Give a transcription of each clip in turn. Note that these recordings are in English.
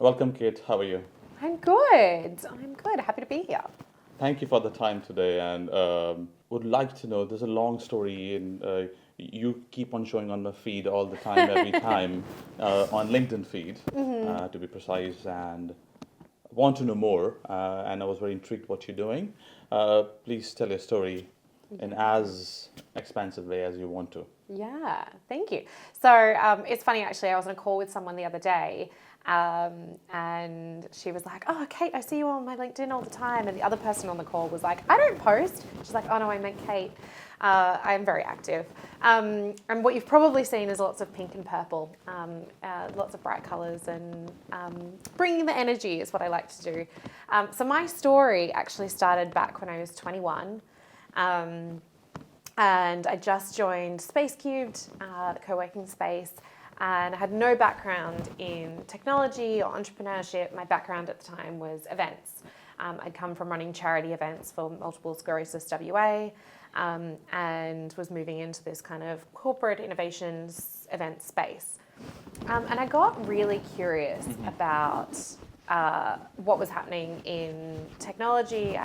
Welcome, Kate. How are you? I'm good. I'm good. Happy to be here. Thank you for the time today, and would like to know. There's a long story, and you keep on showing on the feed all the time, every time, on LinkedIn feed, to be precise, and want to know more. And I was very intrigued what you're doing. Please tell your story in as expansive way as you want to. Yeah, thank you. So it's funny actually. I was on a call with someone the other day, and she was like, "Oh, Kate, I see you on my LinkedIn all the time." And the other person on the call was like, "I don't post." She's like, "Oh no, I meant Kate. I'm very active." And what you've probably seen is lots of pink and purple, lots of bright colours, and bringing the energy is what I like to do. So my story actually started back when I was 21. And I just joined Space Cubed, the co-working space, and I had no background in technology or entrepreneurship. My background at the time was events. I'd come from running charity events for multiple sclerosis WA, and was moving into this kind of corporate innovations event space. And I got really curious about what was happening in technology.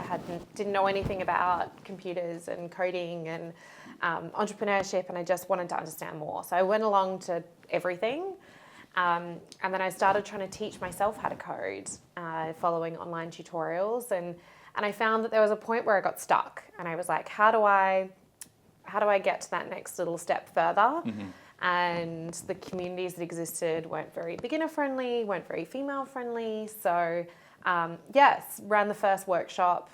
Didn't know anything about computers and coding and entrepreneurship, and I just wanted to understand more. So I went along to everything, and then I started trying to teach myself how to code, following online tutorials, and I found that there was a point where I got stuck, and I was like, how do I get to that next little step further? And the communities that existed weren't very beginner friendly, weren't very female friendly. So yes, ran the first workshop,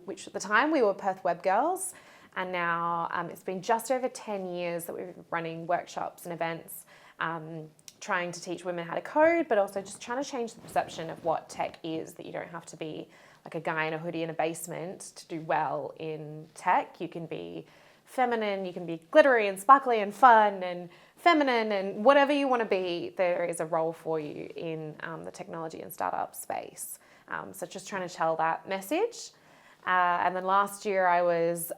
which at the time we were Perth Web Girls. And now it's been just over 10 years that we've been running workshops and events, trying to teach women how to code, but also just trying to change the perception of what tech is, that you don't have to be like a guy in a hoodie in a basement to do well in tech. You can be feminine, you can be glittery and sparkly and fun and feminine, and whatever you want to be, there is a role for you in the technology and startup space. So just trying to tell that message. And then last year I was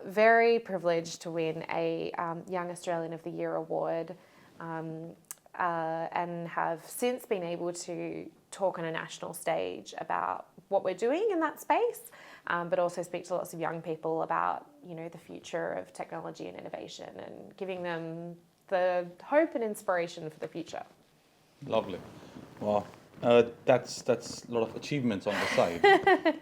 very privileged to win a Young Australian of the Year award, and have since been able to talk on a national stage about what we're doing in that space, but also speak to lots of young people about, the future of technology and innovation, and giving them the hope and inspiration for the future. Lovely. Wow. That's a lot of achievements on the side.